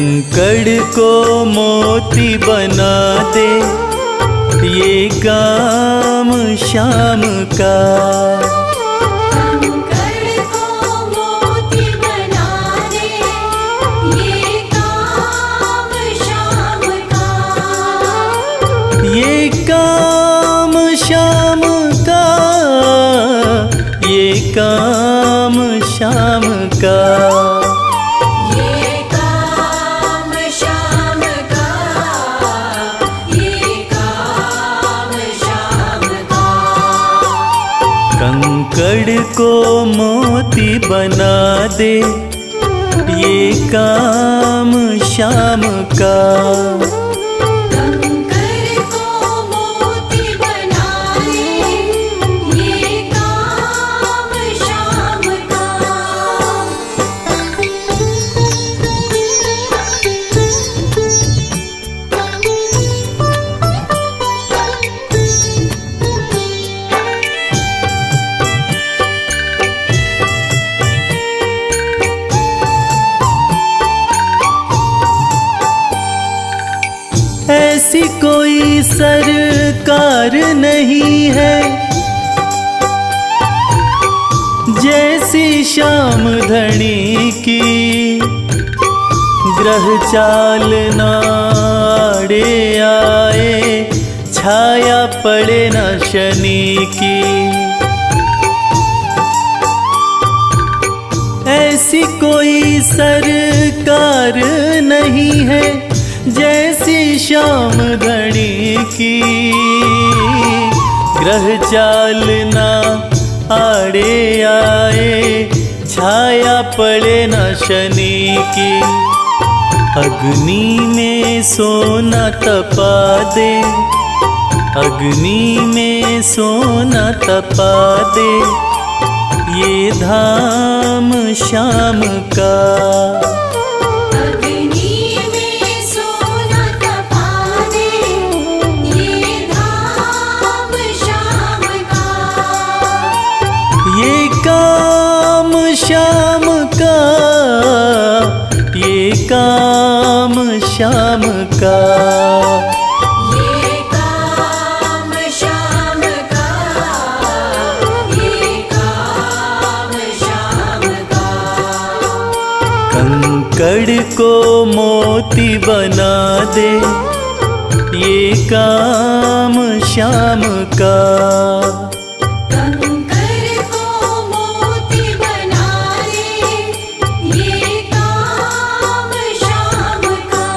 कंकड़ को मोती बना दे, ये काम शाम का। कंकड़ को मोती बना दे, ये काम शाम का। ये काम शाम का, ये काम शाम का। ये काम शाम का, ये काम शाम का। कंकड़ को मोती बना दे, ये काम शाम का। कंकड़ को मोती बना दे, ये काम शाम का। ऐसी कोई सरकार नहीं है जैसी श्याम धनी की। ग्रह चाल नाड़े आए, छाया पड़े न शनि की। ऐसी कोई सरकार नहीं है जैसी श्याम धनी की। ग्रह चाल ना आड़े आए, छाया पड़े न शनि की। अग्नि में सोना तपा दे, अग्नि में सोना तपा दे, ये धाम शाम का। अग्नि में सोना तपा दे, ये धाम शाम का। ये काम शाम का, ये काम शाम का। ये काम शाम का, ये काम शाम का। कंकड़ को मोती बना दे, ये काम शाम का। कंकड़ को मोती बना दे, ये काम शाम का।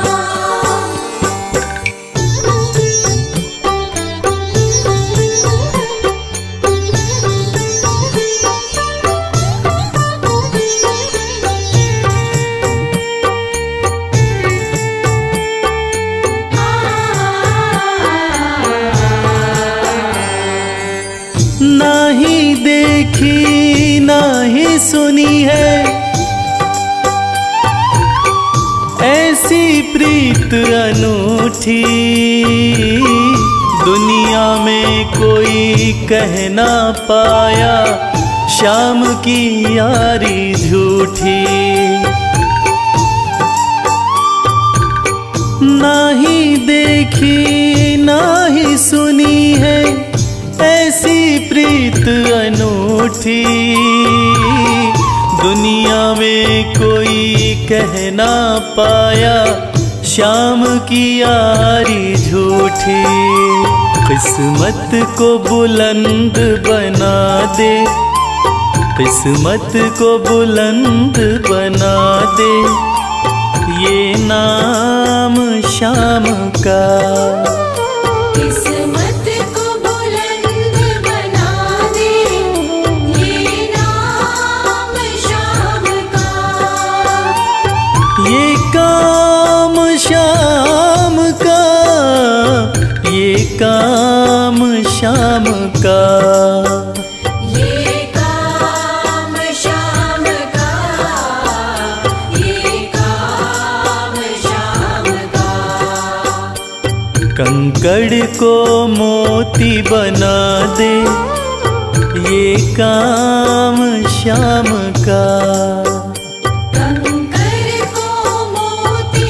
नाही देखी नाही सुनी है ऐसी प्रीत अनूठी। दुनिया में कोई कह ना पाया, शाम की यारी झूठी। नाही देखी नाही सुनी है ऐसी प्रीत अनूठी। दुनिया में कोई कह ना पाया, शाम की यारी झूठी। किस्मत को बुलंद बना दे, किस्मत को बुलंद बना दे, ये नाम शाम का। किस्मत को बुलंद बना दे, ये नाम शाम का। ये काम शाम का, ये काम शाम का। ये काम शाम का, ये काम शाम का। कंकड़ को मोती बना दे, ये काम शाम का। कंकड़ को मोती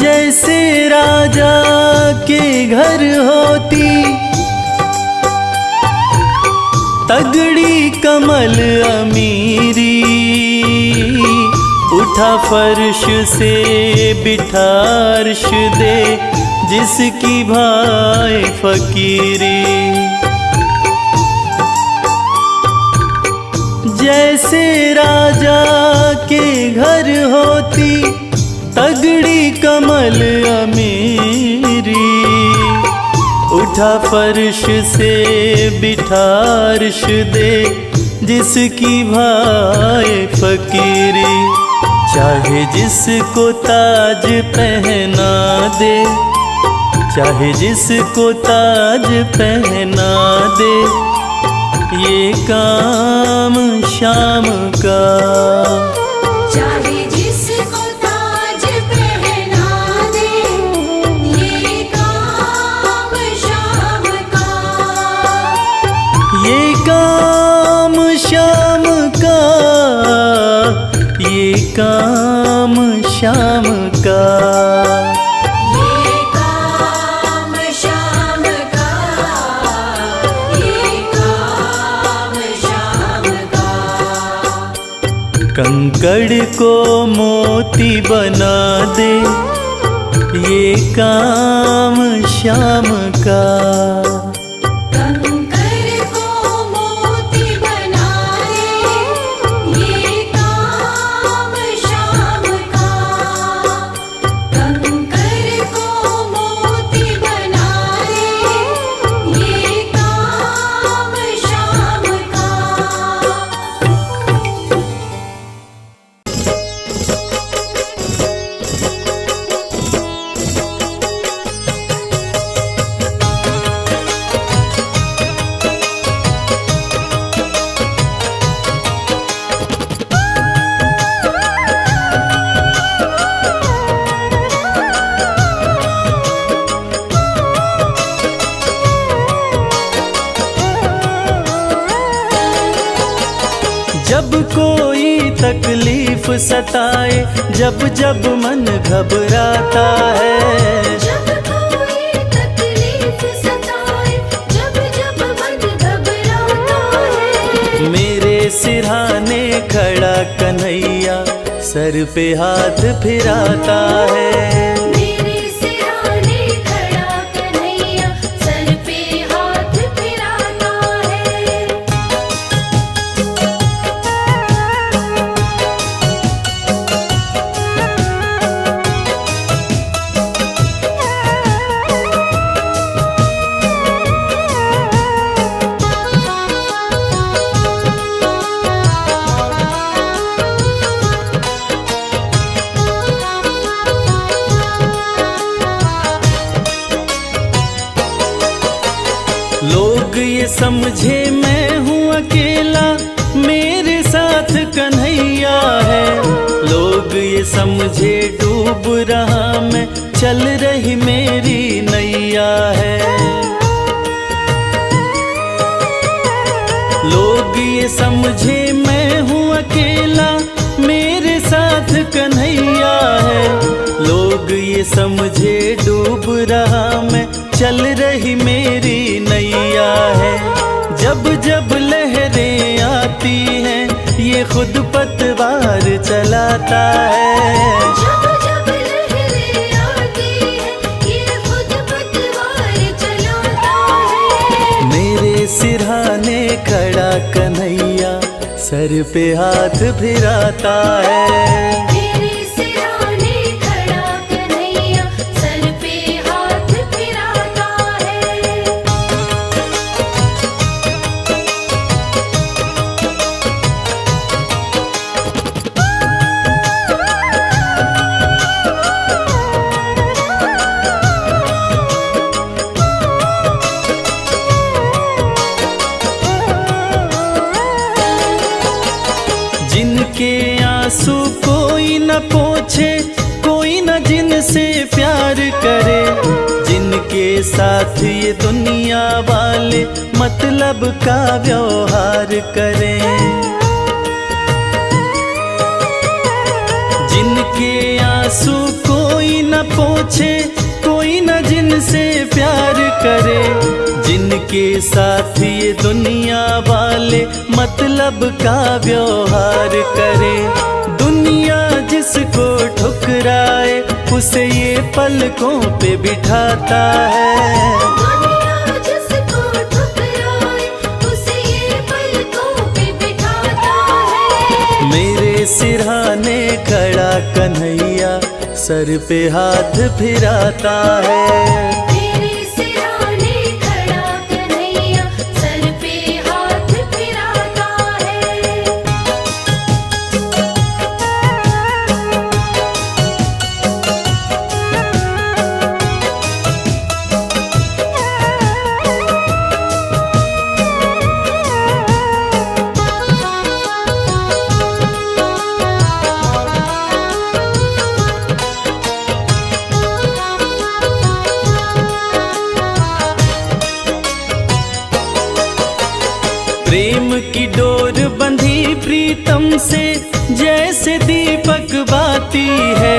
जैसे राजा के घर होती तगड़ी कमल अमीरी, उठा फर्श से बिठा अर्श दे जिसकी भाई फकीरी। जैसे राजा के घर होती तगड़ी कमल अमीरी, उठा फर्श से बिठा अर्श दे जिसकी भाई फकीरी। चाहे जिसको ताज पहना दे, चाहे जिसको ताज पहना दे, ये काम शाम का। चाहे जिसको ताज पहना दे, ये काम शाम का। ये काम शाम का, ये काम शाम का। ये काम शाम का, ये काम शाम का। कंकड़ को मोती बना दे, ये काम शाम का। कंकर को मोती बना दे, ये काम शाम का। कंकर को मोती बना दे, ये काम शाम का। जब कोई तकलीफ सताए, जब जब मन घबराता है, जब कोई तकलीफ सताए, जब जब मन घबराता है, मेरे सिरहाने खड़ा कन्हैया सर पे हाथ फिराता है। मेरे सिरहाने खड़ा कन्हैया सर पे हाथ फिराता है। लोग ये समझे मैं हूँ अकेला, मेरे साथ कन्हैया है। लोग ये समझे डूब रहा मैं, चल रही मेरी नैया है। लोग ये समझे मैं हूँ अकेला, मेरे साथ कन्हैया है। लोग ये समझे डूब रहा मैं, चल रही मेरी नैया है। जब जब लहरें आती हैं, ये खुद पतवार चलाता है। जब जब लहरें आती हैं, ये खुद पतवार चलाता है। मेरे सिरहाने खड़ा कन्हैया सर पे हाथ फिराता है। मेरे सिरहाने खड़ा कन्हैया सर पे हाथ फिराता है। जिनके आंसू कोई न पोछे, कोई न जिनसे प्यार करे, जिनके साथ ये दुनिया वाले मतलब का व्यवहार करें। जिनके आंसू कोई न न पूछे, कोई न जिनसे प्यार करे, जिनके साथ ये दुनिया वाले मतलब का व्यवहार करे। दुनिया जिसको ठुकराए उसे ये पलकों पे बिठाता है। दुनिया जिसको ठुकराए उसे ये पलकों पे बिठाता है। मेरे सिरहाने खड़ा कन्हैया सर पे हाथ फिराता है। मेरे सिरहाने खड़ा कन्हैया सर पे हाथ फिराता है। प्रेम की डोर बंधी प्रीतम से जैसे दीपक बाती है,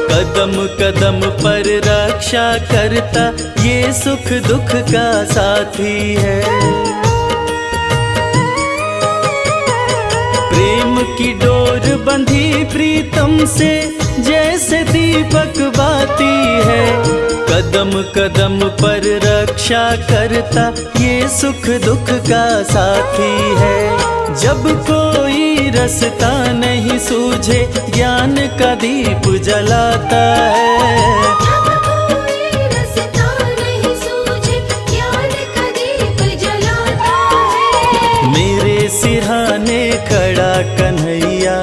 कदम कदम पर रक्षा करता ये सुख दुख का साथी है। प्रेम की डोर बंधी प्रीतम से जैसे दीपक बाती है, कदम कदम पर रक्षा करता ये सुख दुख का साथी है। जब कोई रास्ता नहीं सूझे ज्ञान का दीप जलाता है। जब कोई रास्ता नहीं सूझे ज्ञान का दीप जलाता है। मेरे सिरहाने खड़ा कन्हैया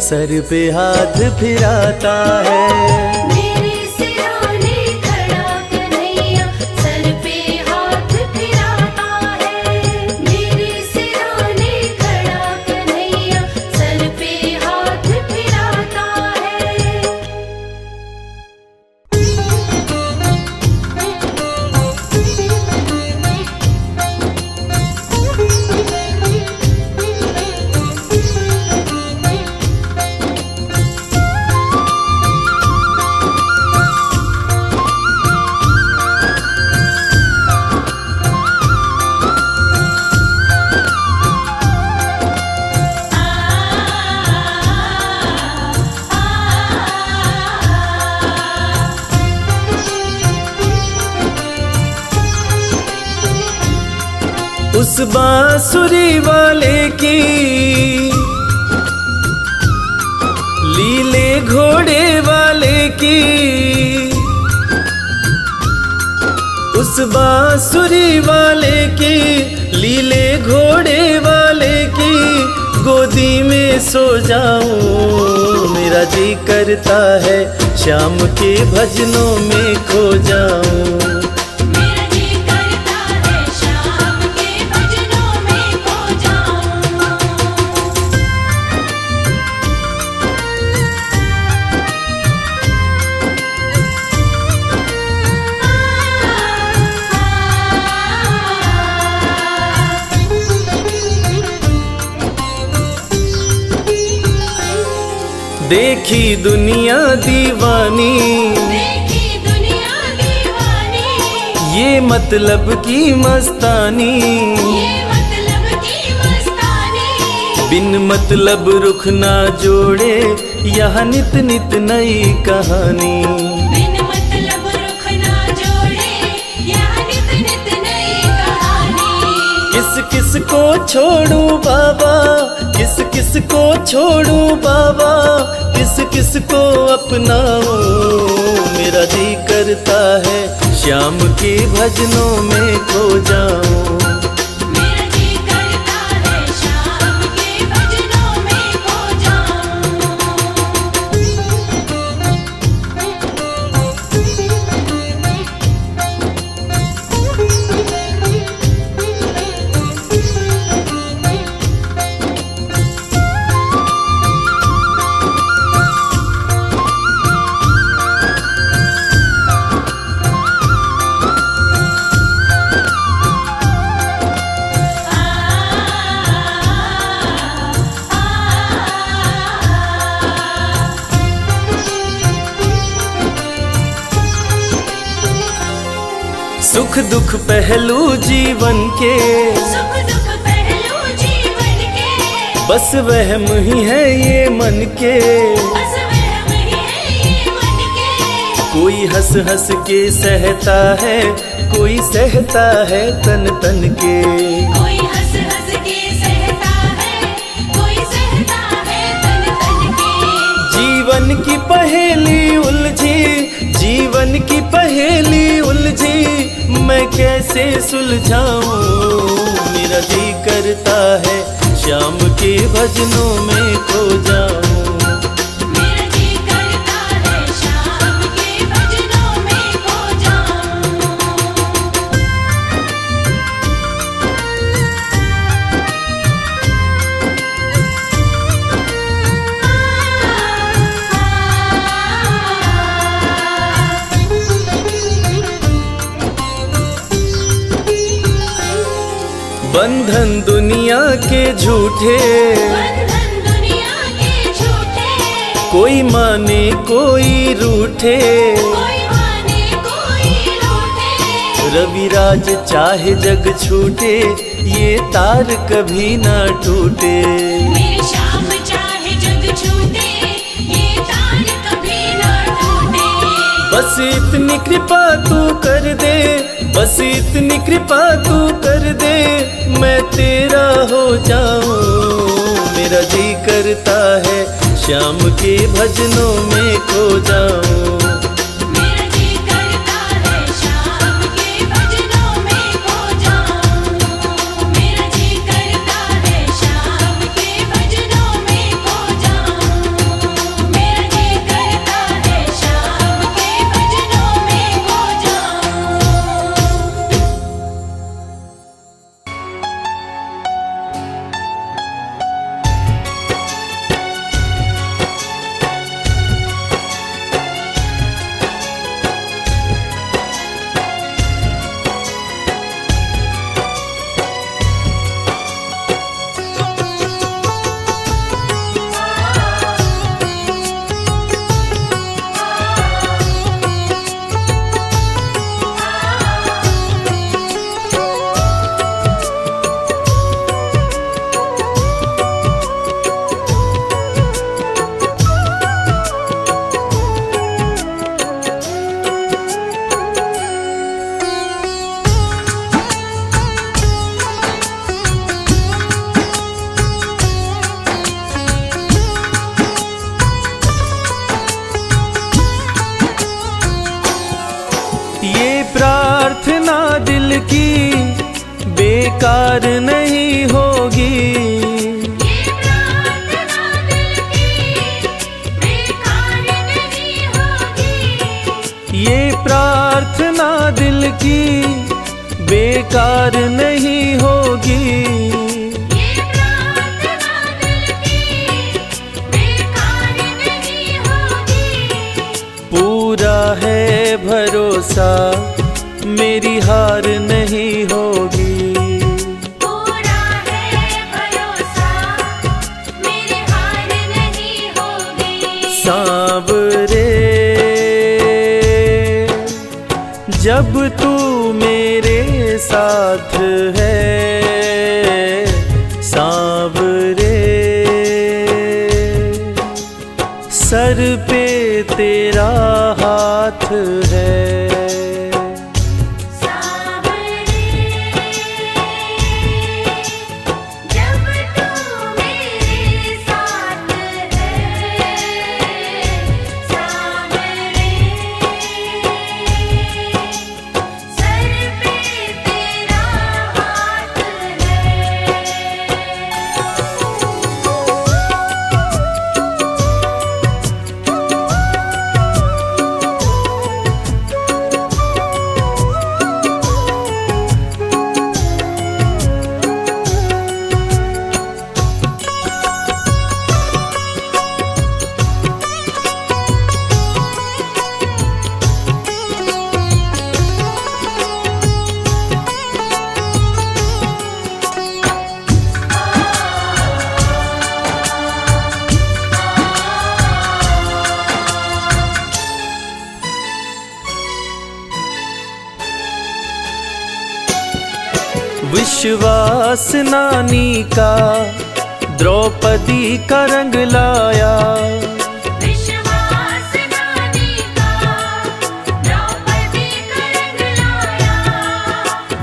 सर पे हाथ फिराता है। मेरे सिरहाने खड़ा कन्हैया सर पे हाथ फिराता है। मेरे सिरहाने खड़ा कन्हैया सर पे हाथ फिराता है। उस बांसुरी वाले की लीले घोड़े वाले की, उस बांसुरी वाले की लीले घोड़े वाले की गोदी में सो जाऊं। मेरा जी करता है शाम के भजनों में खो जाऊं। मेरा जी करता है शाम के भजनों में खो जाऊं। देखी दुनिया दीवानी, देखी दुनिया दीवानी, ये मतलब की मस्तानी, ये मतलब की मस्तानी। बिन मतलब रुख ना जोड़े यहाँ नित नित नई कहानी। बिन मतलब रुख ना जोड़े यहाँ नित नित नई कहानी। किस किस को छोड़ूं बाबा, किस किस को छोड़ूं बाबा, किस किस को अपनाऊं। मेरा जी करता है श्याम के भजनों में खो जाऊं। मेरा जी करता है शाम के भजनों में खो जाऊं। दुख पहलू जीवन के, सुख दुख पहलू जीवन के, बस वहम ही है ये मन के। बस वहम ही है ये मन के। कोई हंस हंस के सहता है, कोई सहता है तन तन के। कोई हंस हंस के सहता है, कोई सहता है तन तन के। जीवन की पहेली उलझी, जीवन की पहेली उलझी, मैं कैसे सुलझाऊं। मेरा जी करता है श्याम के भजनों में खो जाऊं। मेरा जी करता है शाम के भजनों में खो जाऊं। बंधन दुनिया के झूठे, बंधन दुनिया के झूठे, कोई माने कोई रूठे। कोई माने कोई रूठे। रविराज चाहे जग छूटे, ये तार कभी ना टूटे। मेरे श्याम चाहे जग छूटे, ये तार कभी ना टूटे। बस इतनी कृपा तू कर दे, बस इतनी कृपा तू कर दे, मैं तेरा हो जाऊं। मेरा जी करता है श्याम के भजनों में खो जाऊं। मेरा जी करता है शाम के भजनों में खो जाऊं। मेरा जी करता है शाम के भजनों में खो जाऊं। मेरा जी करता है शाम के भजनों में खो जाऊं। ये प्रार्थना दिल की बेकार नहीं होगी। ये प्रार्थना दिल की बेकार नहीं होगी। ये प्रार्थना दिल की बेकार नहीं होगी। ये प्रार्थना दिल की बेकार नहीं होगी। पूरा है भरोसा मेरी हार नहीं होगी। पूरा है भरोसा मेरी हार नहीं होगी। सांवरे जब तू मेरे साथ है, सांवरे सर पे तेरा हाथ है। सांवरे जब तू मेरे साथ है, सांवरे सर पे तेरा हाथ है। विश्वास नानी का द्रौपदी का रंग लाया। विश्वास नानी का द्रौपदी का रंग लाया।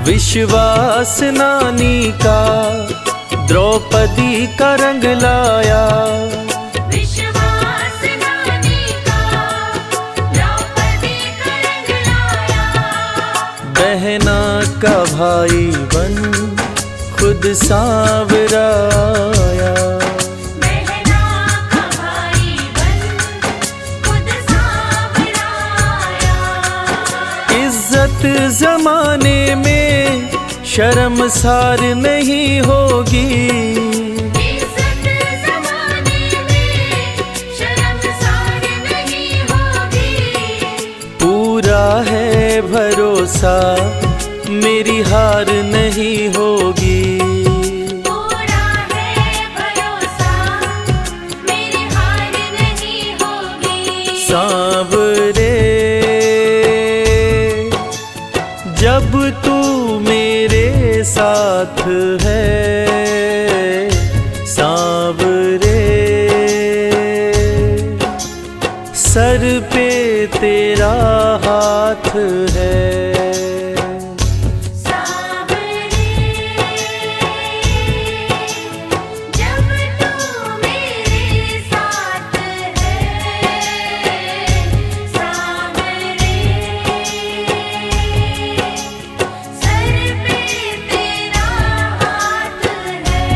विश्वास नानी का द्रौपदी का रंग लाया। विश्वास नानी का द्रौपदी का रंग लाया। बहना का भाई बन खुद सांवरा आया। बहना का भाई बन खुद सांवरा आया। इज्जत जमाने में शर्मसार नहीं होगी। इज्जत ज़माने में शर्मसार नहीं होगी। पूरा है भरोसा मेरी हार नहीं होगी। पूरा है भरोसा मेरी हार नहीं होगी। सांवरे जब तू मेरे साथ है, सांवरे सर पे तेरा हाथ है। सांवरे जब तू मेरे साथ है। सांवरे सर पे तेरा हाथ है।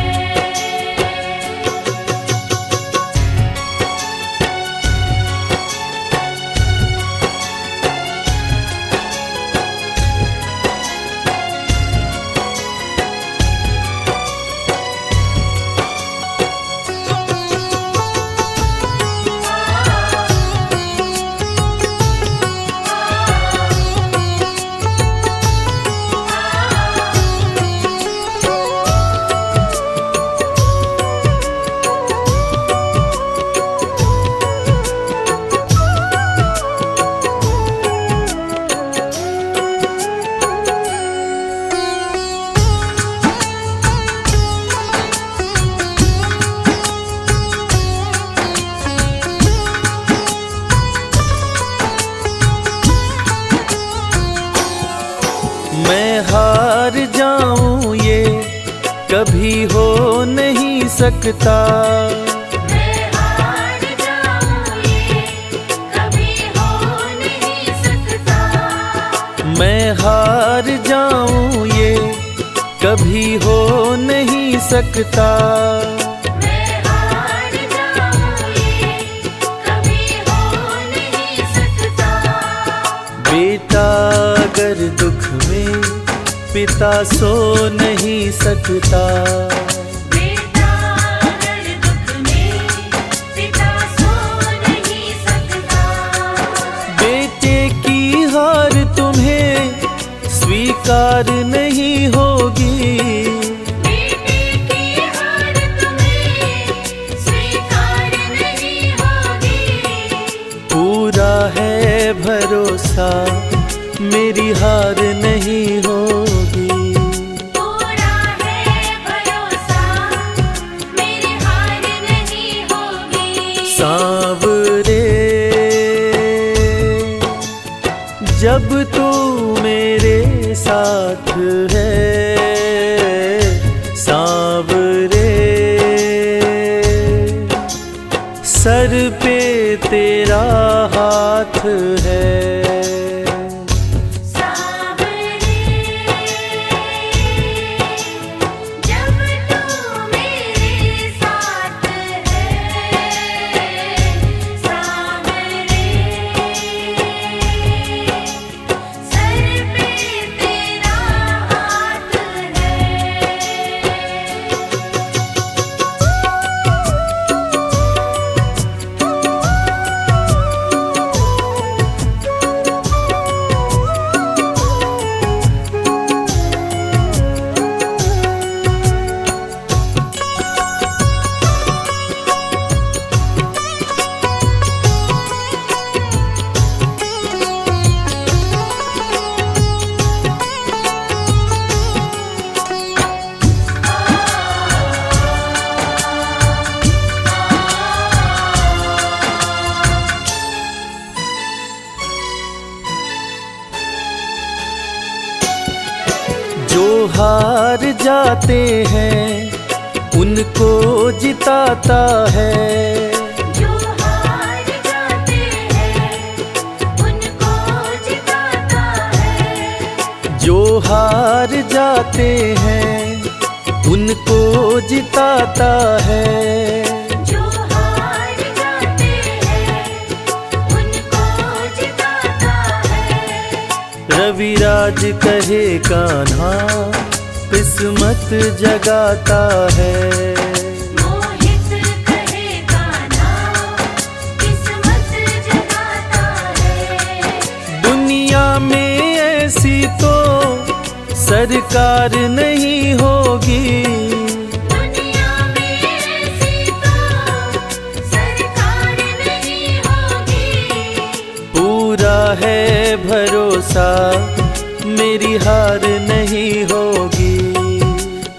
मैं हार जाऊं ये कभी हो नहीं सकता। मैं हार जाऊं ये कभी हो नहीं सकता। मैं हार जाऊं ये कभी हो नहीं सकता। मैं हार जाऊं ये कभी हो नहीं सकता। बेटा अगर दुख में पिता सो नहीं सकता। बेटा अगर दुख में पिता सो नहीं सकता। बेटे की हार तुम्हें स्वीकार नहीं होगी। बेटे की हार तुम्हें स्वीकार नहीं होगी। पूरा है भरोसा मेरी हार नहीं होगी। पूरा है भरोसा मेरी हार नहीं होगी। सांवरे जब तू मेरे साथ है, सांवरे सर पे तेरा हाथ है। सांवरे जब तू मेरे साथ है। सांवरे सर पे तेरा हाथ है। जो हार जाते हैं उनको जिताता है। जो हार जाते हैं उनको जिताता है। जो हार जाते हैं उनको जिताता है। जो हार जाते हैं उनको जिताता है। रविराज कहे कान्हा किस्मत जगाता है। मोहित कहे कान्हा किस्मत जगाता है। दुनिया में ऐसी तो सरकार नहीं होगी। दुनिया में ऐसी तो सरकार नहीं होगी। पूरा है भरोसा मेरी हार नहीं होगी।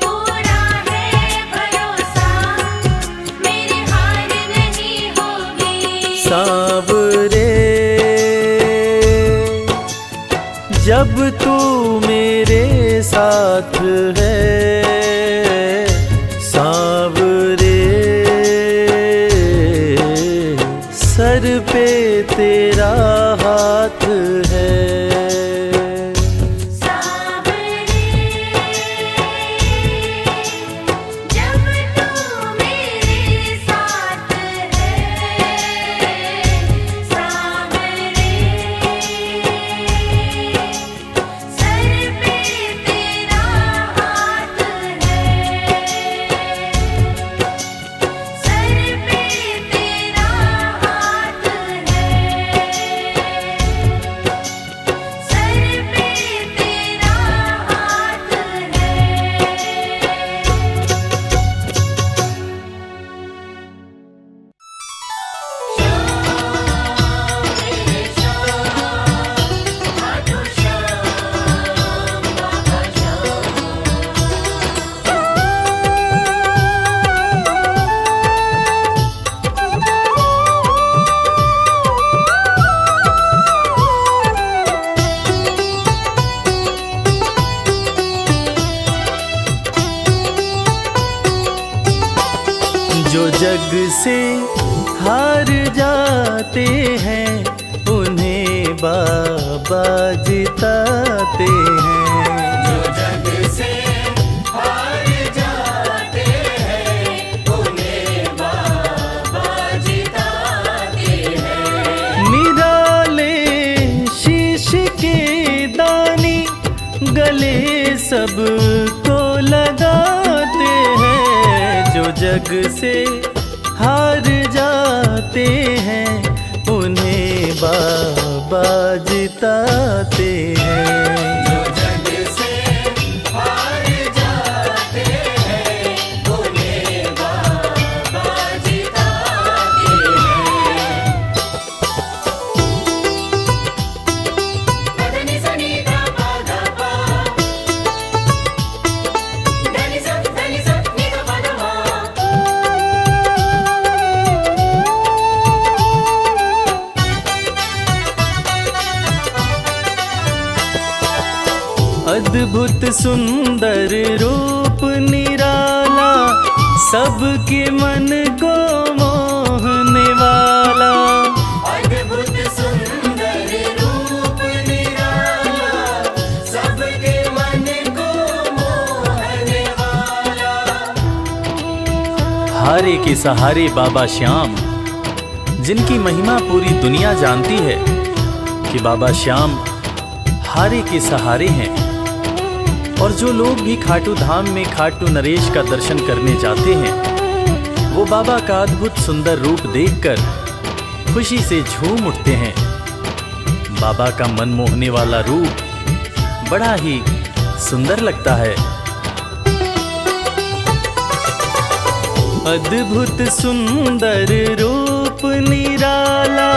पूरा है भरोसा मेरी हार नहीं होगी। सांवरे जब तू मेरे साथ है, सांवरे सर पे तेरा हाथ है। सांवरे जब तू मेरे साथ है, सांवरे सर पे तेरा हाथ है। सर पे तेरा हाथ है। सर पे तेरा हाथ जो जग से हार जाते हैं उन्हें बाबा जिताते हैं। जो जग से हार जाते हैं उन्हें बाबा जिताते हैं। निराले शीश के दानी गले सबको लगाते हैं। जो जग से हार जाते हैं उन्हें बाबा जिताते हैं। जो जग से हार जाते हैं उन्हें बाबा जिताते हैं। धनि सनि धा पा धा पा, धनि सा नि धा पा धा मा। अद्भुत सुंदर रूप निराला सबके मन को मोहने वाला। अद्भुत सुंदर रूप निराला सबके मन को मोहने वाला। हारे के सहारे बाबा श्याम, जिनकी महिमा पूरी दुनिया जानती है कि बाबा श्याम हारे के सहारे हैं। और जो लोग भी खाटू धाम में खाटू नरेश का दर्शन करने जाते हैं वो बाबा का अद्भुत सुंदर रूप देखकर खुशी से झूम उठते हैं। बाबा का मन मोहने वाला रूप बड़ा ही सुंदर लगता है। अद्भुत सुंदर रूप निराला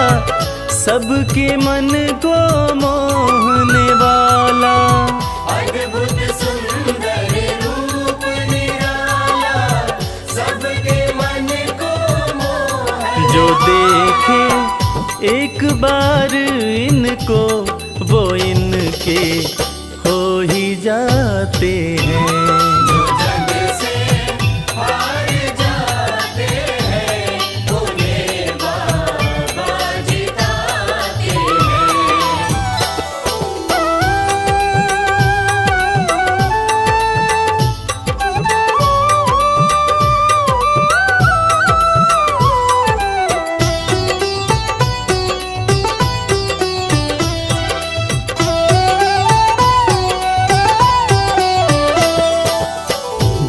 सबके मन को मोहने वाला। अद्भुत सुंदर रूप निराला सबके मन को मोहने। जो देखे एक बार इनको वो इनके हो ही जाते हैं। जो जग से हार जाते हैं उन्हें बाबा जिताते हैं।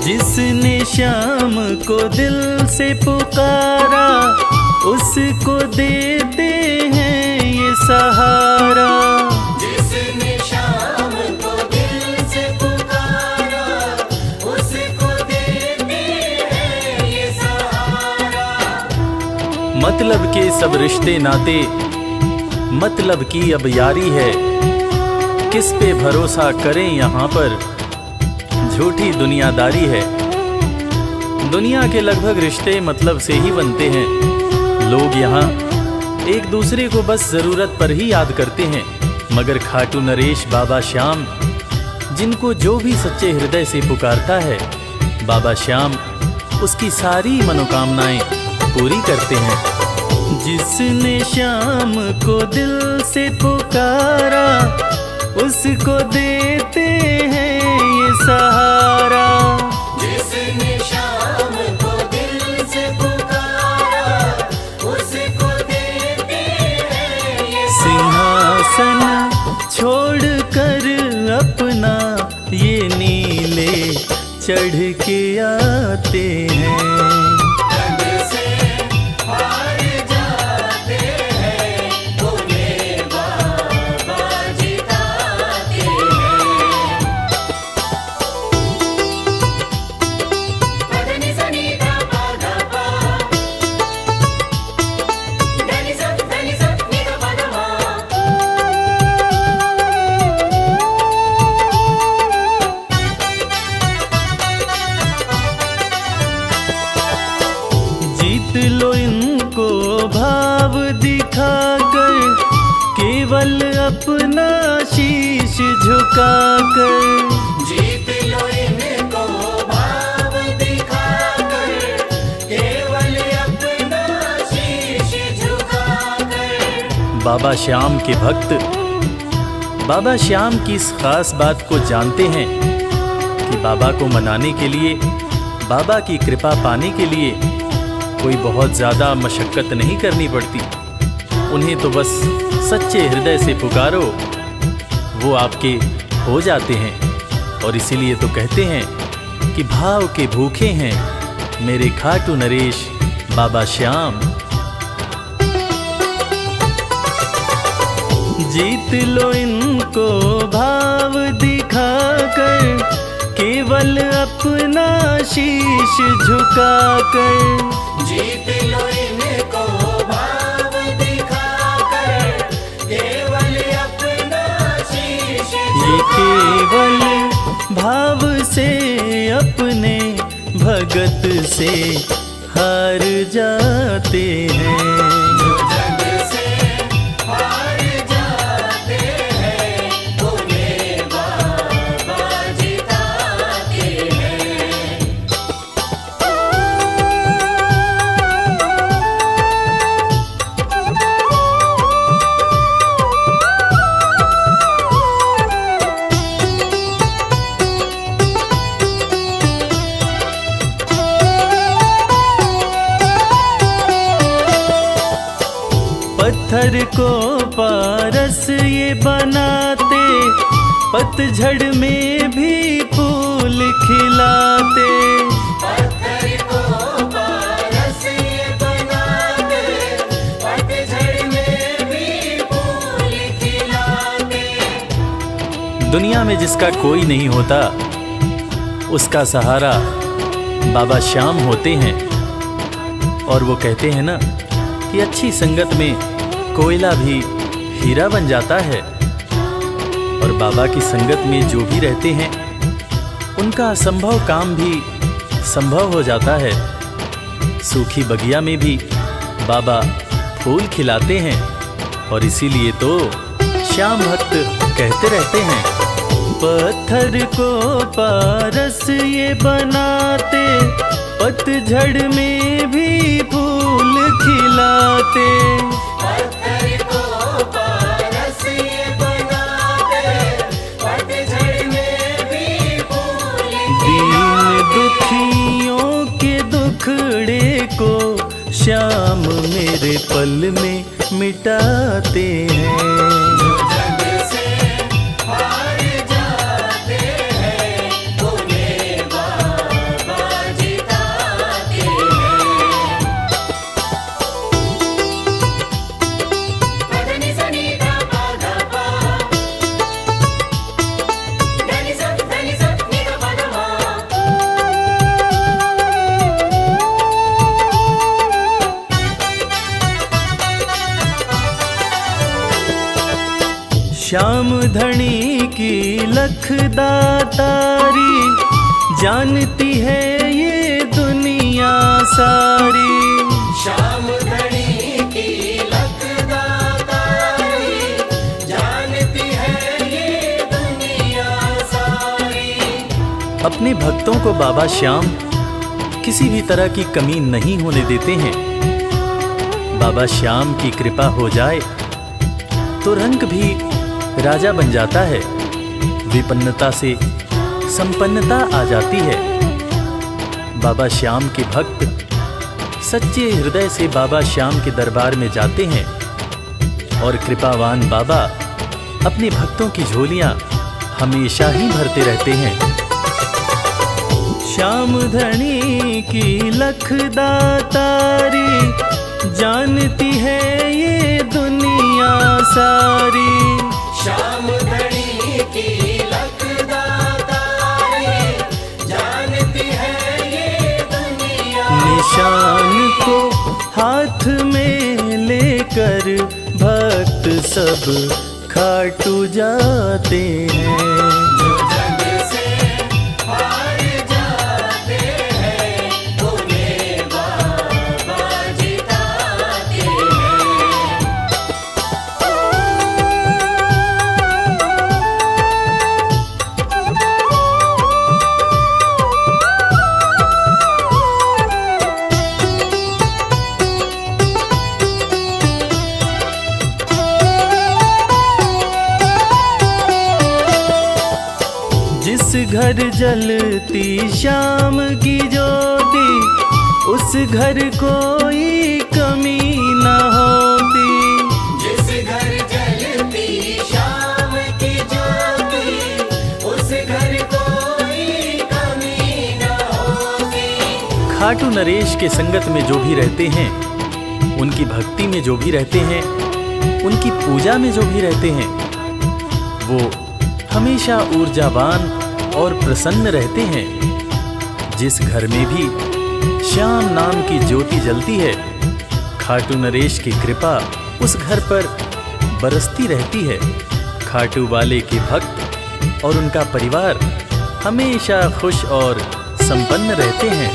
जिसने श्याम को दिल से पुकारा उसको देते हैं ये सहारा। जिसने शाम को दिल से पुकारा उसको देते हैं ये सहारा। मतलब के सब रिश्ते नाते मतलब की अब यारी है। किस पे भरोसा करें यहाँ पर, झूठी दुनियादारी है। दुनिया के लगभग रिश्ते मतलब से ही बनते हैं। लोग यहाँ एक दूसरे को बस जरूरत पर ही याद करते हैं, मगर खाटू नरेश बाबा श्याम जिनको जो भी सच्चे हृदय से पुकारता है, बाबा श्याम उसकी सारी मनोकामनाएं पूरी करते हैं। जिसने श्याम को दिल से पुकारा उसको देते हैं ये सहारा। जिसने शाम को दिल से पुकारा उसको देते हैं ये सिंहासन छोड़कर अपना ये नीले चढ़ के आते हैं। जग से हार जाते हैं उन्हें बाबा जिताते हैं। पदनि सनि धा पा धा पा धनि सत नि धा पा धा मा। जीत लो इनको भाव दिखाकर, केवल अपना शीश झुकाकर। जीत लो इनको भाव दिखाकर केवल अपना शीश झुकाकर। बाबा श्याम के भक्त बाबा श्याम की इस खास बात को जानते हैं कि बाबा को मनाने के लिए, बाबा की कृपा पाने के लिए कोई बहुत ज़्यादा मशक्क़त नहीं करनी पड़ती। उन्हें तो बस सच्चे हृदय से पुकारो, वो आपके हो जाते हैं। और इसीलिए तो कहते हैं कि भाव के भूखे हैं मेरे खाटू नरेश बाबा श्याम। जीत लो इनको भाव दिखाकर, केवल अपना शीश झुकाकर। जीत लो इनको भाव दिखाकर केवल अपना शीश ये केवल भाव से अपने भगत से हार जाते हैं। जो जग से हार जाते हैं उन्हें बाबा जिताते हैं। पत्थर को पारस ये बनाते, पतझड़ में भी फूल खिलाते। पत्थर को पारस ये बनाते पतझड़ में भी फूल खिलाते। दुनिया में जिसका कोई नहीं होता उसका सहारा बाबा श्याम होते हैं। और वो कहते हैं ना कि अच्छी संगत में कोयला भी हीरा बन जाता है। और बाबा की संगत में जो भी रहते हैं उनका असंभव काम भी संभव हो जाता है। सूखी बगिया में भी बाबा फूल खिलाते हैं। और इसीलिए तो श्याम भक्त कहते रहते हैं, पत्थर को पारस ये बनाते, पतझड़ में भी फूल खिलाते। पत्थर को पारस ये बनाते, पतझड़ में भी फूल दीन दुखियों के दुखड़े को श्याम मेरे पल में मिटाते हैं। जग से हार जाते हैं, उन्हें बाबा जिताते हैं। पदनि सनि धा पा धा पा, धनि सा नि धा पा धा मा। श्याम धनी की लखदातारी, जानती है ये दुनिया सारी। श्याम धनी की लखदातारी, जानती है ये दुनिया सारी। अपने भक्तों को बाबा श्याम किसी भी तरह की कमी नहीं होने देते हैं। बाबा श्याम की कृपा हो जाए तो रंग भी राजा बन जाता है, विपन्नता से संपन्नता आ जाती है। बाबा श्याम के भक्त सच्चे हृदय से बाबा श्याम के दरबार में जाते हैं और कृपावान बाबा अपने भक्तों की झोलियां हमेशा ही भरते रहते हैं। श्याम धनी की लखदातारी, जानती है ये दुनिया सारी। श्याम धनी की लखदातारी, जानती है ये दुनिया। निशान को हाथ में लेकर भक्त सब खाटू जाते हैं। जो जग से हार जाते हैं, उन्हें बाबा जिताते हैं। जिस घर जलती श्याम की ज्योति, उस घर कोई कमी न होती। जिस घर जलती श्याम की ज्योति, उस घर कोई कमी न होती। खाटू नरेश के संगत में जो भी रहते हैं, उनकी भक्ति में जो भी रहते हैं, उनकी पूजा में जो भी रहते हैं, वो हमेशा ऊर्जावान और प्रसन्न रहते हैं। जिस घर में भी श्याम नाम की ज्योति जलती है, खाटू नरेश की कृपा उस घर पर बरसती रहती है। खाटू वाले के भक्त और उनका परिवार हमेशा खुश और संपन्न रहते हैं।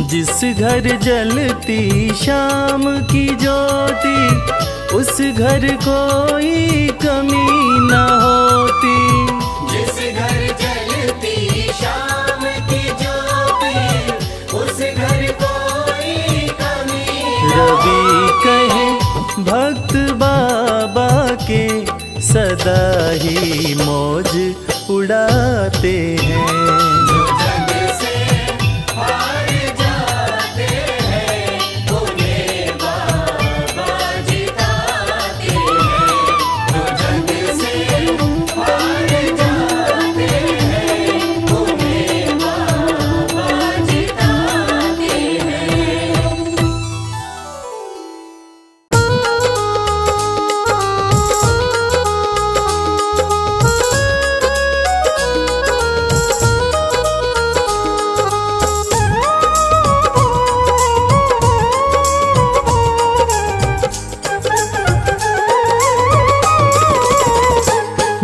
जिस घर जलती श्याम की ज्योति, उस घर कोई कमी न होती। जिस घर जलती श्याम की ज्योति, उस घर कोई कमी न रवि कहे भक्त बाबा के, सदा ही मौज उड़ाते हैं। जो जग से हार जाते हैं, उन्हें बाबा जिताते हैं। जो जग से हार जाते हैं, उन्हें बाबा जिताते हैं।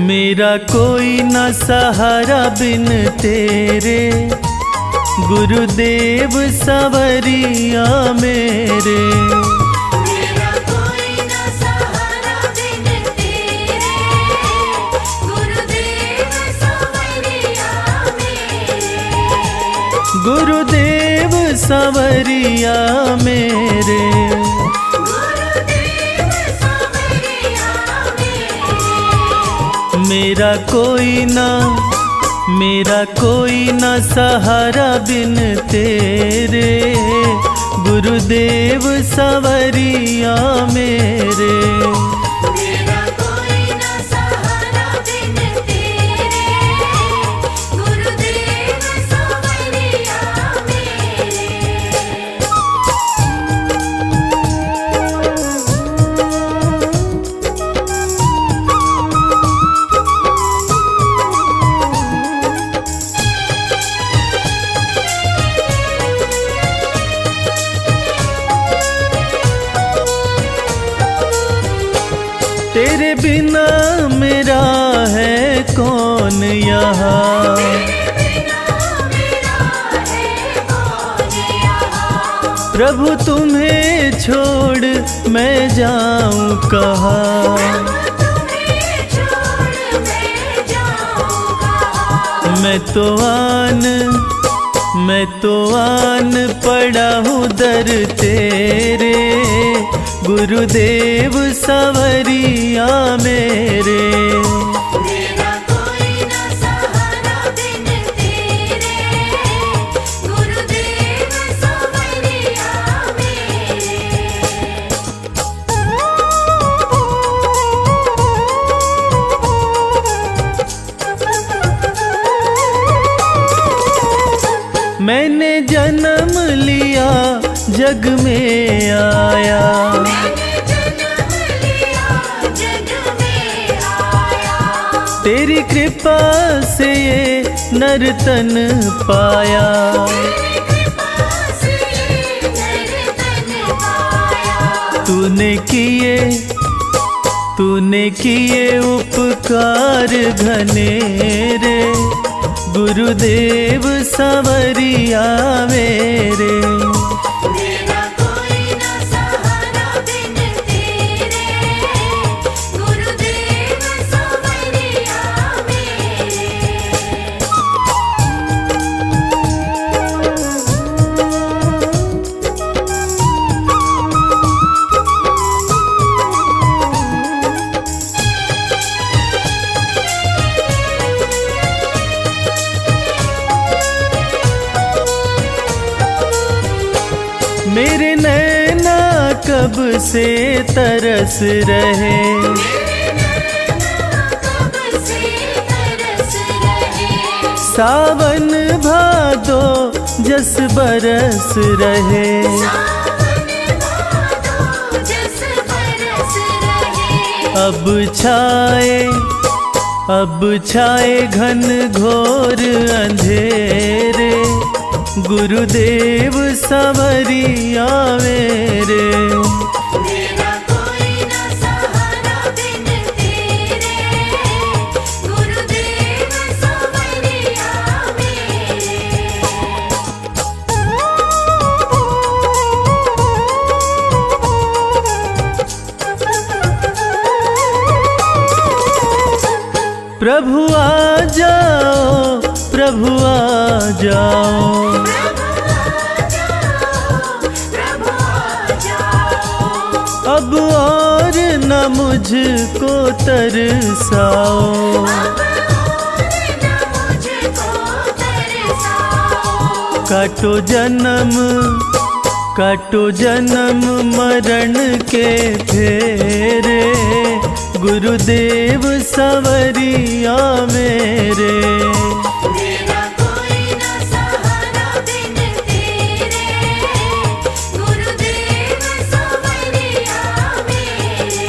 मेरा कोई न सहारा बिन तेरे, गुरुदेव सवरिया मेरे। मेरा कोई न सहारा बिन तेरे, गुरुदेव गुरुदेव सवरिया मेरे, गुरुदेव सवरिया मेरे। मेरा कोई ना सहारा बिन तेरे, गुरुदेव सवरिया मेरे। मेरा कोई ना सहारा बिन तेरे, गुरुदेव सवरिया मेरे। तेरे बिना मेरा है कौन यहाँ, प्रभु तुम्हें छोड़ मैं जाऊं कहाँ। मैं तो आन पड़ा हूँ दर तेरे, गुरुदेव सवरिया मेरे। मेरा कोई ना सहारा बिन तेरे, गुरुदेव सवरिया मेरे। मैंने जन्म लिया जग में आया, मैंने जन्म लिया जग में आया, तेरी कृपा से ये नर्तन पाया। तेरी कृपा से नर्तन पाया। तूने किए उपकार घनेरे, गुरुदेव सवरिया मेरे। मेरा कोई ना सहारा बिन तेरे, गुरुदेव सवरिया मेरे। मेरे नैना कब से तरस रहे, मेरे नैना कब से तरस रहे, सावन भादो जस बरस रहे। सावन भादो जस बरस रहे। अब छाए घन घोर अंधेरे, गुरुदेव सवरिया मेरे। मेरा कोई ना सहारा बिन तेरे, गुरुदेव सवरिया मेरे। प्रभु आ जाओ, प्रभु आ जाओ, प्रभु आ जाओ। अब और न मुझको तरसाओ। अब और न मुझको तरसाओ। काटो जन्म मरण के फेरे, गुरुदेव सवरिया मेरे। मेरा कोई ना सहारा बिन तेरे, गुरुदेव सवरिया मेरे।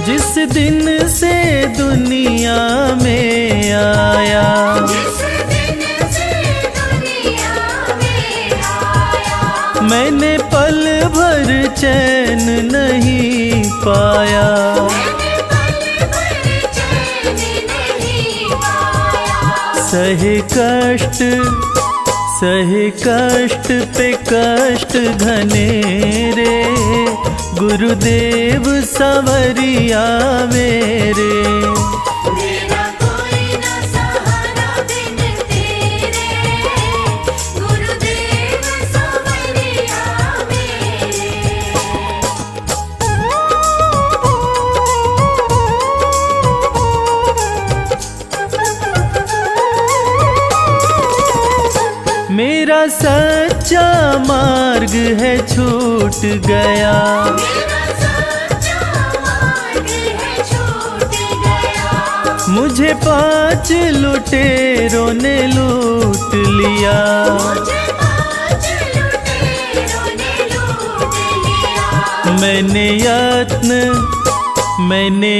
जिस दिन से दुनिया में आया, जिस दिन से दुनिया में आया, मैंने पल भर चैन नहीं पाया। मैंने पल भर चैन सहे कष्ट पे कष्ट घने रे, गुरुदेव सवरिया मेरे। मेरा कोई ना सहारा बिन तेरे, गुरुदेव सवरिया मेरे। मेरा सच्चा मार्ग है छूट गया, मेरा सच्चा मार्ग है छूट गया। मुझे 5 लुटेरों ने लूट लिया। मुझे 5 लुटेरों ने लूट लिया। मैंने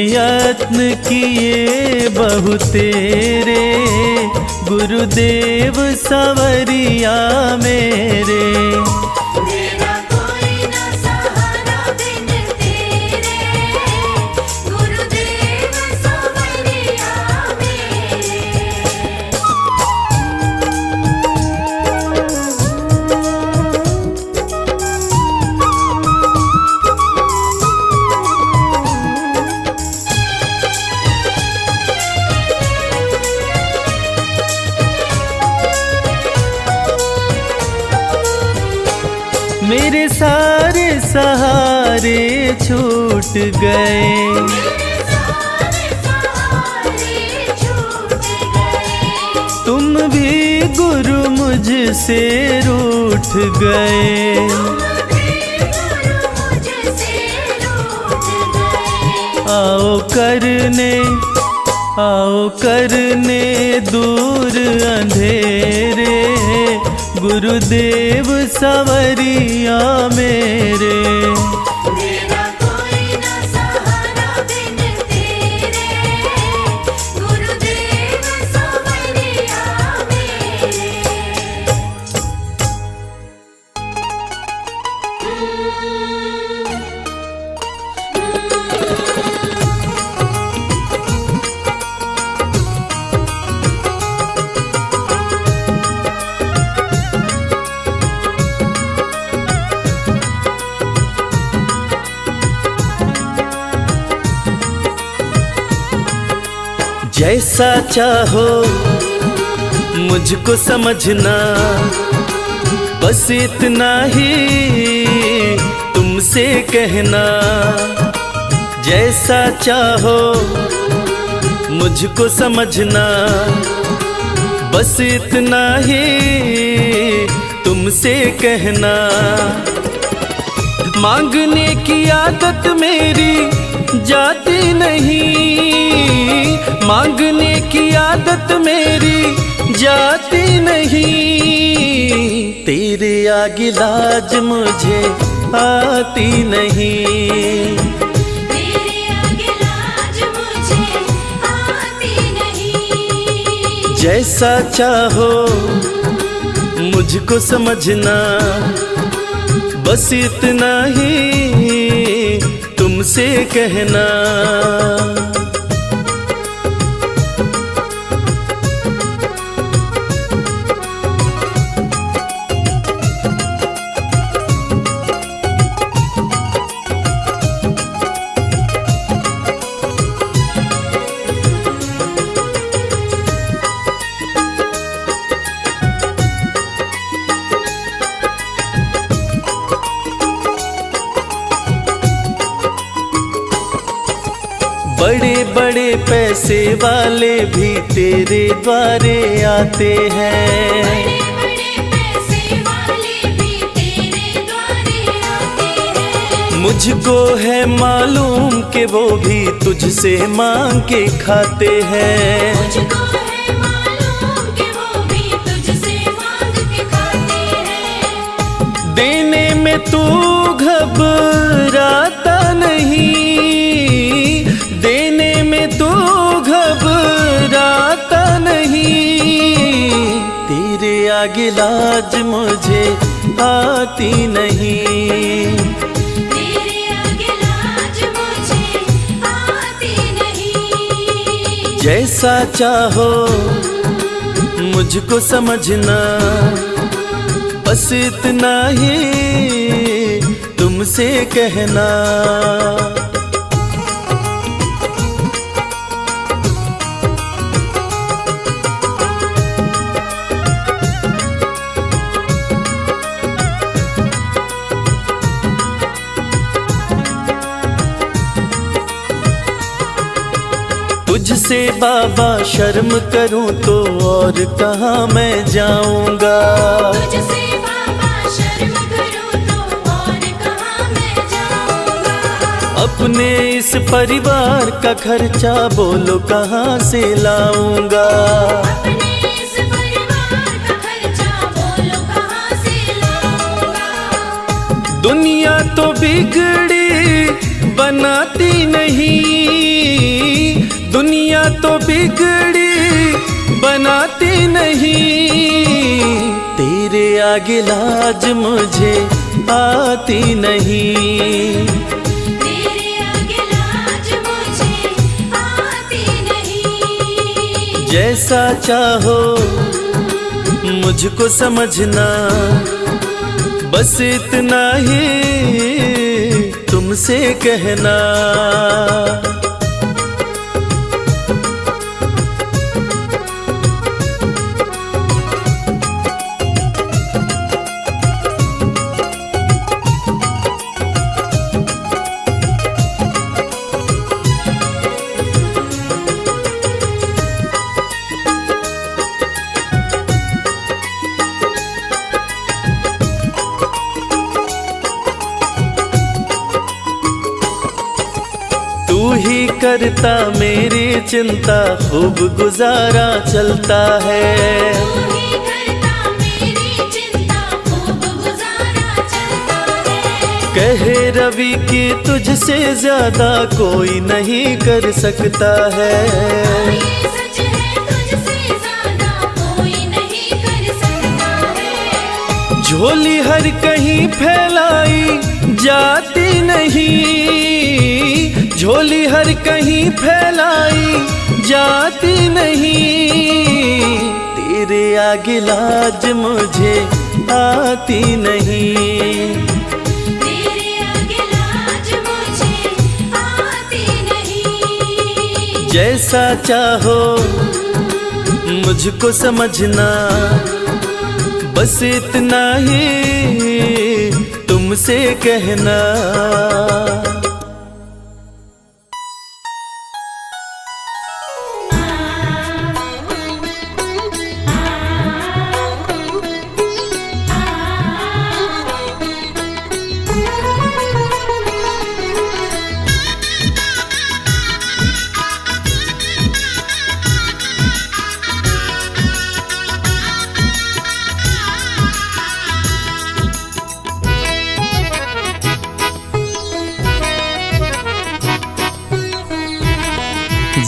यत्न किए बहु तेरे, गुरुदेव सवरिया मेरे। मेरा कोई ना सहारा बिन तेरे, गुरुदेव सवरिया मेरे। मेरे सारे सहारे छूट गए, मेरे सारे सहारे छूट गए। तुम भी गुरु मुझसे रूठ गए। तुम भी गुरु मुझसे रूठ गए। आओ करने दूर अंधेरे, गुरुदेव सवरिया मेरे। मेरा कोई ना सहारा बिन तेरे, गुरुदेव सवरिया मेरे। जैसा चाहो मुझको समझना, बस इतना ही तुमसे कहना। जैसा चाहो मुझको समझना, बस इतना ही तुमसे कहना। मांगने की आदत मेरी जाती नहीं, मांगने की आदत मेरी जाती नहीं। तेरे आगे लाज मुझे आती नहीं, तेरे आगे लाज मुझे आती नहीं। जैसा चाहो मुझको समझना, बस इतना ही तुमसे कहना। बड़े बड़े पैसे वाले भी तेरे द्वारे आते हैं, बड़े बड़े पैसे वाले भी तेरे द्वारे आते हैं। मुझको है मालूम कि वो भी तुझसे मांग के खाते हैं। मुझको है मालूम कि वो भी तुझसे मांग के खाते हैं। देने में तू घबराता नहीं, देने में तू घबराता नहीं। तेरे आगे लाज मुझे आती नहीं, तेरे आगे लाज मुझे आती नहीं। जैसा चाहो मुझको समझना, बस इतना ही तुमसे कहना। तुझसे बाबा शर्म करूं तो और कहाँ मैं जाऊंगा। तुझसे बाबा शर्म करूं तो और कहाँ मैं जाऊंगा। अपने इस परिवार का खर्चा बोलो कहाँ से लाऊंगा। अपने इस परिवार का खर्चा बोलो कहाँ से लाऊंगा। दुनिया तो बिगड़ी बनाती नहीं, दुनिया तो बिगड़ी बनाती नहीं। तेरे आगे लाज मुझे आती नहीं। तेरे आगे लाज मुझे आती नहीं। जैसा चाहो मुझको समझना, बस इतना ही तुमसे कहना। तू ही करता मेरी चिंता, खूब गुजारा चलता है। तू ही करता मेरी चिंता, खूब गुजारा चलता है। कहे रवि कि तुझसे ज्यादा कोई नहीं कर सकता है। ये सच है, तुझसे ज्यादा कोई नहीं कर सकता है। झोली हर कहीं फैलाई जाती नहीं, झोली हर कहीं फैलाई जाती नहीं। तेरे आगे लाज मुझे आती नहीं। तेरे आगे लाज मुझे आती नहीं। जैसा चाहो मुझको समझना, बस इतना ही तुमसे कहना।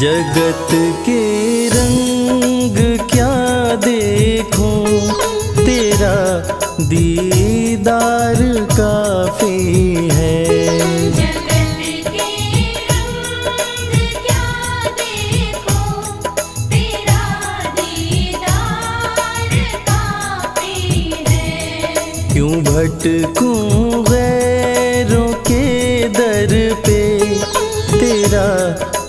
जगत के रंग क्या देखूं, तेरा दीदार काफी है। जगत के रंग क्या देखूं, तेरा दीदार काफी है। क्यों भटकूं गैरों के दर पे, तेरा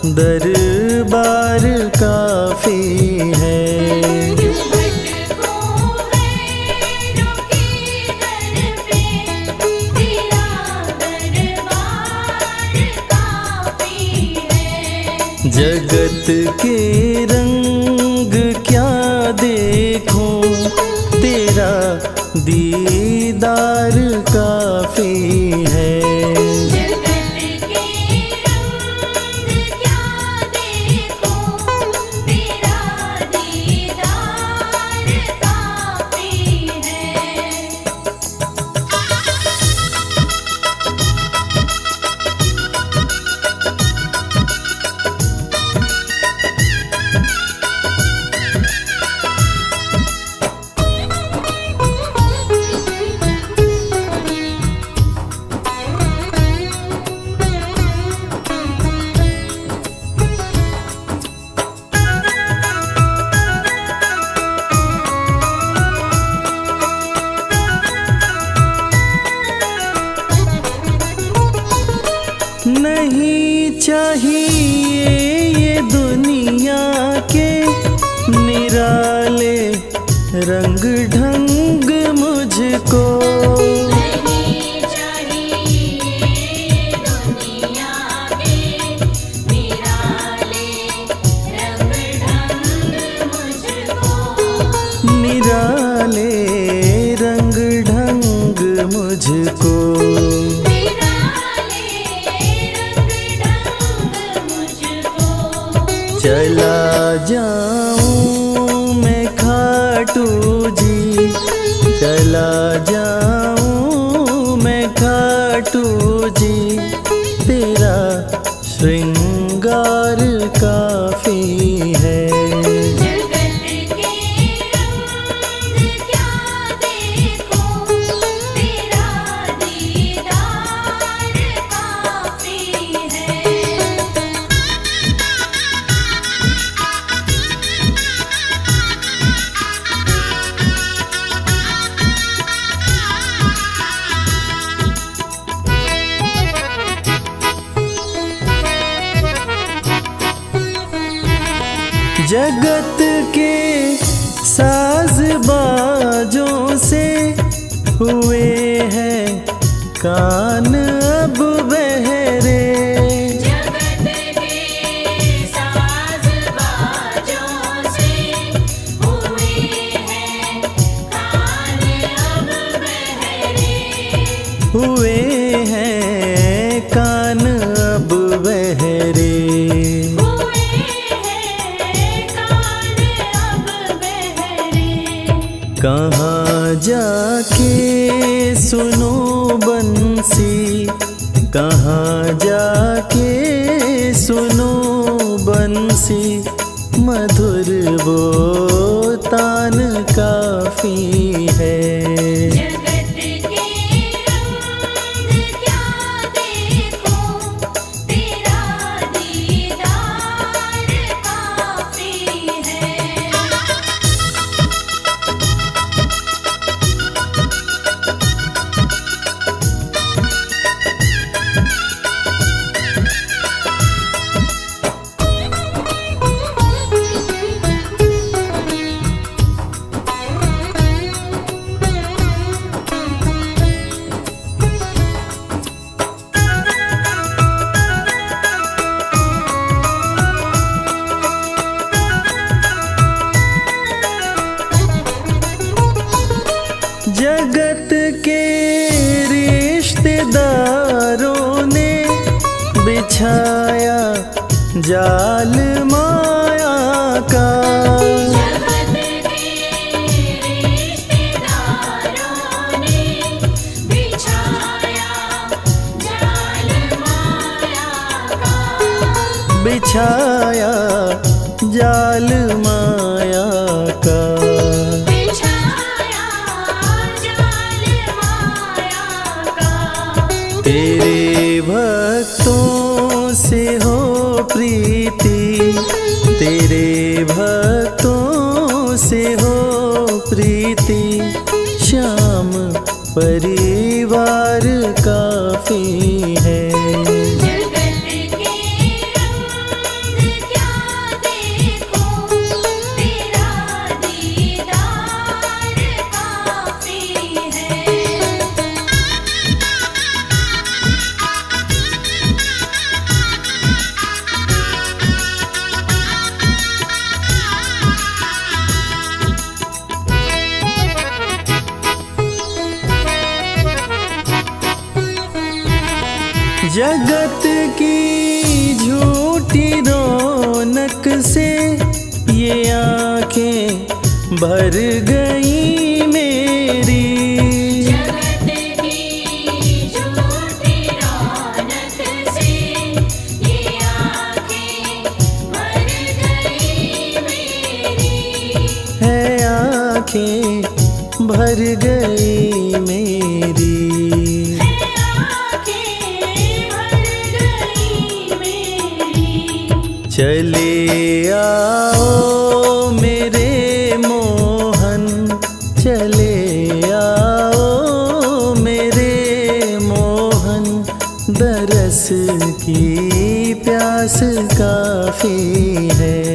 दरबार काफी है। जगत के रंग क्या देखूं, तेरा दीदार काफी है। चाहिए ये दुनिया के निराले रंग ढंग मुझको। नहीं चाहिए दुनिया के निराले रंग ढंग मुझको। निराले रंग ढंग मुझको। निराले रंग ढंग मुझको। चला जाऊं मैं खाटू जी, चला जाऊं मैं खाटू जी, तेरा श्रृंगार काफी है। जगत के रंग क्या देखो, तेरा दीदार काफी है। जगत के साज बाजों से हुए हैं कान अब बहरे। जगत के साज बाजों से हुए हैं कान अब बहरे। हुए हैं कान अब बहरे। हुए हैं कान अब बहरे। कहाँ जाके सुनो बंसी, कहाँ जाके सुनो बंसी, मधुर वो तान काफी है। जगत के रंग क्या देखो, तेरा दीदार काफी है। जगत के रिश्तेदारों ने बिछाया जाल माया का। जगत के रिश्तेदारों ने बिछाया जाल माया का। बिछाया जाल माया का। बिछाया जाल माया का। तेरे भक्तों से हो प्रीति, तेरे भक्तों से हो प्रीति, श्याम परिवार काफी है। जगत के रंग क्या देखो, तेरा दीदार काफी है। जगत की झूठी रौनक से ये आंखें भर गई मेरी। जगत की झूठी रौनक से ये आँखें भर गई मेरी। है आंखें भर गई मेरी। चले आओ मेरे मोहन, चले आओ मेरे मोहन, दरस की प्यास काफी है।